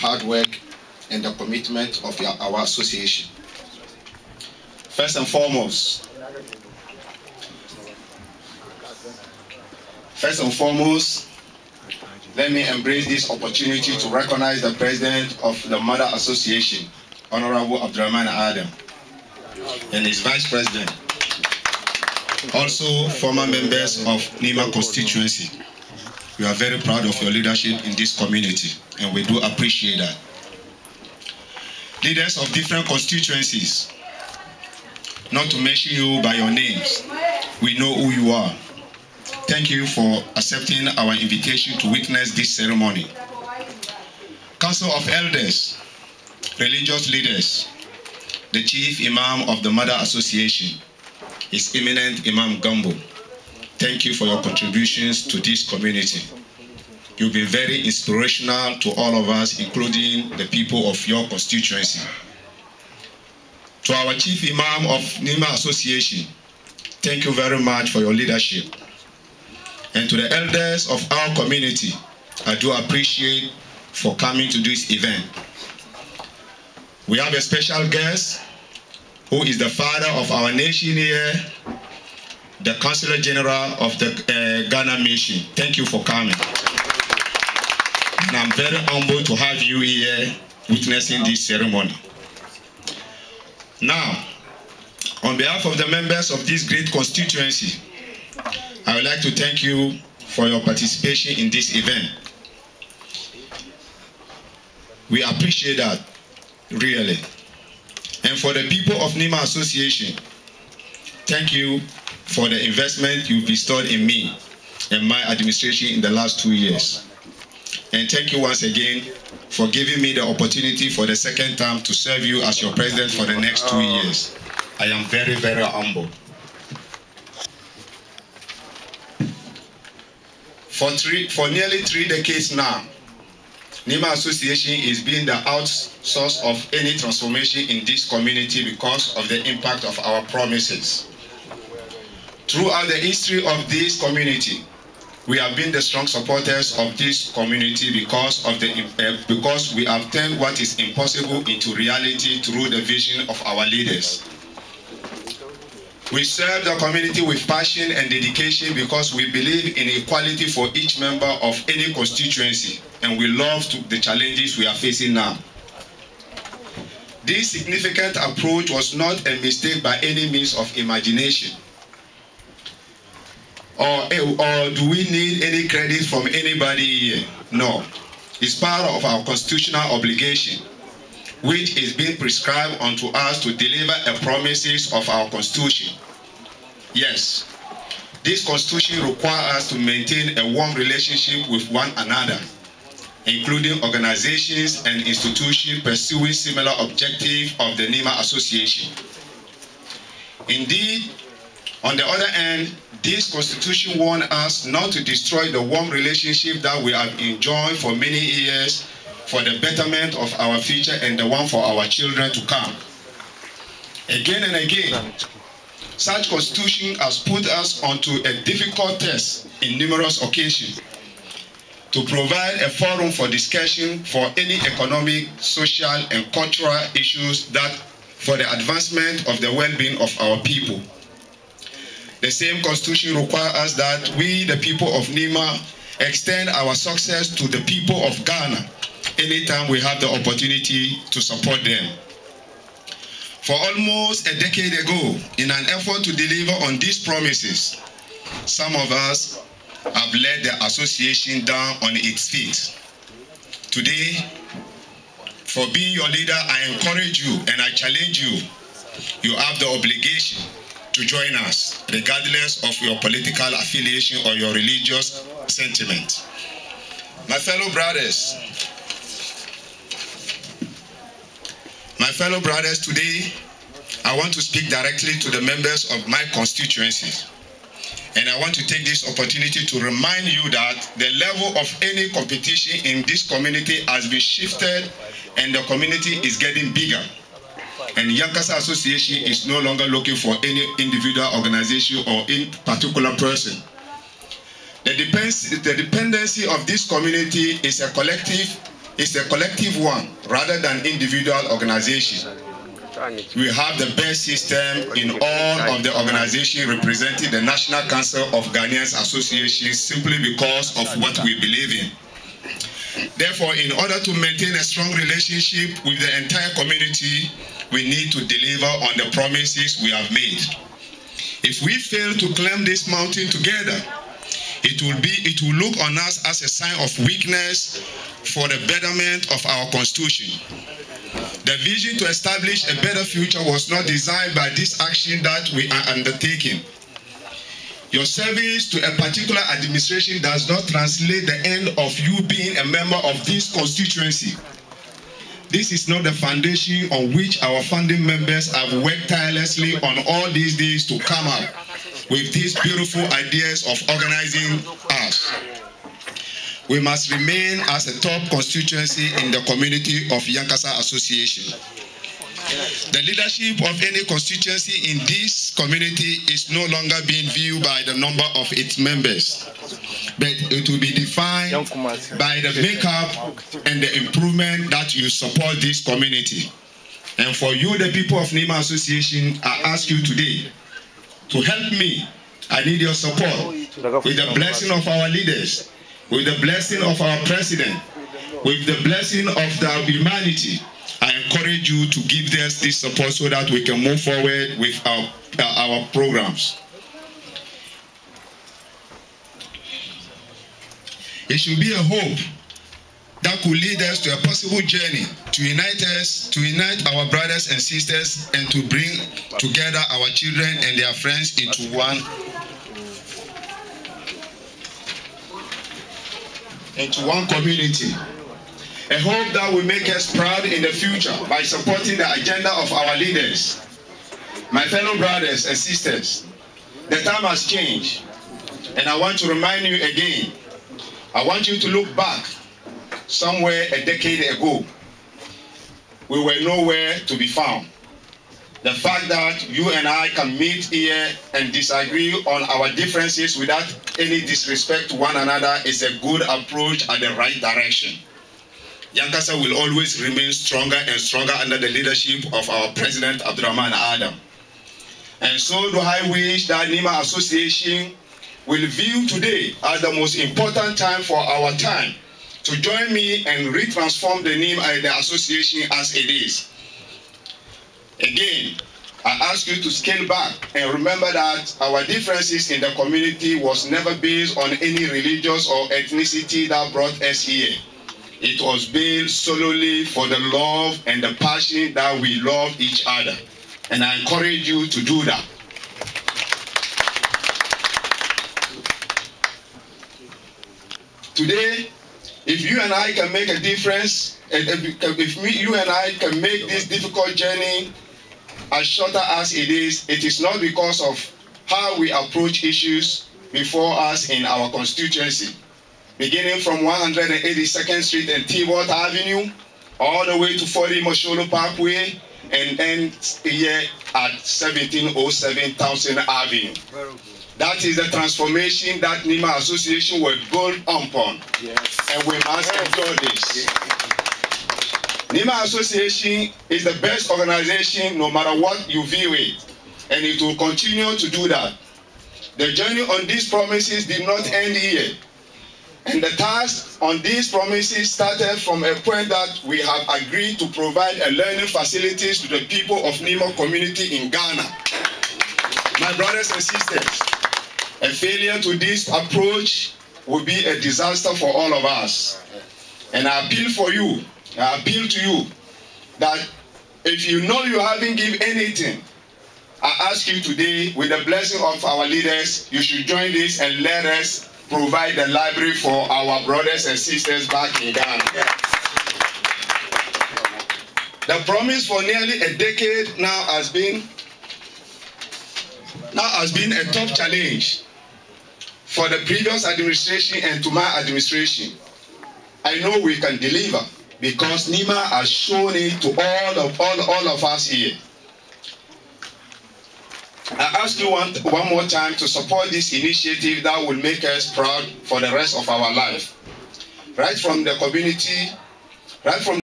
hard work and the commitment of our association. First and foremost, let me embrace this opportunity to recognize the President of the Mother Association, Honorable Abdurrahman Adam, and his Vice President, also former members of Nima constituency. We are very proud of your leadership in this community, and we do appreciate that. Leaders of different constituencies, not to mention you by your names, we know who you are. Thank you for accepting our invitation to witness this ceremony. Council of Elders, religious leaders, the Chief Imam of the Mother Association, His Eminent Imam Gambo, thank you for your contributions to this community. You've been very inspirational to all of us, including the people of your constituency. To our Chief Imam of Nima Association, thank you very much for your leadership. And to the elders of our community, I do appreciate for coming to this event. We have a special guest who is the father of our nation here, the Consular General of the Ghana Mission. Thank you for coming. And I'm very humbled to have you here witnessing this ceremony. Now, on behalf of the members of this great constituency, I would like to thank you for your participation in this event. We appreciate that, really. And for the people of Nima Association, thank you for the investment you've bestowed in me and my administration in the last 2 years. And thank you once again for giving me the opportunity for the second time to serve you as your president for the next 2 years. I am very, very humble. For nearly 3 decades now, Nima Association is being the outsource of any transformation in this community because of the impact of our promises. Throughout the history of this community, we have been the strong supporters of this community because we have turned what is impossible into reality through the vision of our leaders. We serve the community with passion and dedication because we believe in equality for each member of any constituency, and we love the challenges we are facing now. This significant approach was not a mistake by any means of imagination. Or do we need any credit from anybody here? No. It's part of our constitutional obligation, which is being prescribed unto us to deliver the promises of our constitution. Yes, this constitution requires us to maintain a warm relationship with one another, including organizations and institutions pursuing similar objectives of the Nima Association. Indeed, on the other hand, this constitution warns us not to destroy the warm relationship that we have enjoyed for many years for the betterment of our future and the one for our children to come. Again and again, such constitution has put us onto a difficult test in numerous occasions to provide a forum for discussion for any economic, social, and cultural issues that for the advancement of the well-being of our people. The same constitution requires us that we, the people of Nima, extend our success to the people of Ghana anytime we have the opportunity to support them. For almost a decade ago, in an effort to deliver on these promises, some of us have led the association down on its feet. Today, for being your leader, I encourage you and I challenge you. You have the obligation to join us, regardless of your political affiliation or your religious sentiment. My fellow brothers, today I want to speak directly to the members of my constituencies. And I want to take this opportunity to remind you that the level of any competition in this community has been shifted and the community is getting bigger. And Yankasa Association is no longer looking for any individual organization or any particular person. The dependency of this community is a collective is a collective one rather than individual organization. We have the best system in all of the organizations representing the National Council of Ghanaians Associations simply because of what we believe in. Therefore, in order to maintain a strong relationship with the entire community, we need to deliver on the promises we have made. If we fail to climb this mountain together, it will look on us as a sign of weakness for the betterment of our constitution. The vision to establish a better future was not designed by this action that we are undertaking. Your service to a particular administration does not translate the end of you being a member of this constituency. This is not the foundation on which our founding members have worked tirelessly on all these days to come up with these beautiful ideas of organizing us. We must remain as a top constituency in the community of Yankasa Association. The leadership of any constituency in this community is no longer being viewed by the number of its members, but it will be defined by the makeup and the improvement that you support this community. And for you, the people of NIMA Association, I ask you today to help me. I need your support with the blessing of our leaders, with the blessing of our president, with the blessing of the humanity. I encourage you to give us this support so that we can move forward with our programs. It should be a hope that could lead us to a possible journey to unite our brothers and sisters and to bring together our children and their friends into one community. A hope that will make us proud in the future by supporting the agenda of our leaders. My fellow brothers and sisters, the time has changed, and I want to remind you again. I want you to look back somewhere a decade ago. We were nowhere to be found. The fact that you and I can meet here and disagree on our differences without any disrespect to one another is a good approach at the right direction. Yankasa will always remain stronger and stronger under the leadership of our President Abdurrahman Adam. And so do I wish that NIMA Association will view today as the most important time for our time to join me and retransform the NIMA the association as it is. Again, I ask you to scale back and remember that our differences in the community was never based on any religious or ethnicity that brought us here. It was based solely for the love and the passion that we love each other. And I encourage you to do that. Today, if you and I can make a difference, if you and I can make this difficult journey as shorter as it is not because of how we approach issues before us in our constituency. Beginning from 182nd Street and T-Ward Avenue, all the way to 40 Mosholo Parkway, and then here at 1707 Townsend Avenue. That is the transformation that NIMA Association will build upon. Yes. And we must enjoy this. NIMA Association is the best organization no matter what you view it. And it will continue to do that. The journey on these promises did not end here. And the task on these promises started from a point that we have agreed to provide a learning facilities to the people of NIMA community in Ghana. My brothers and sisters, a failure to this approach will be a disaster for all of us. And I appeal to you that if you know you haven't given anything, I ask you today, with the blessing of our leaders, you should join this and let us provide the library for our brothers and sisters back in Ghana. The promise for nearly a decade now has been a tough challenge for the previous administration and to my administration. I know we can deliver because NIMA has shown it to all of us here. I ask you one more time to support this initiative that will make us proud for the rest of our life. Right from the community right from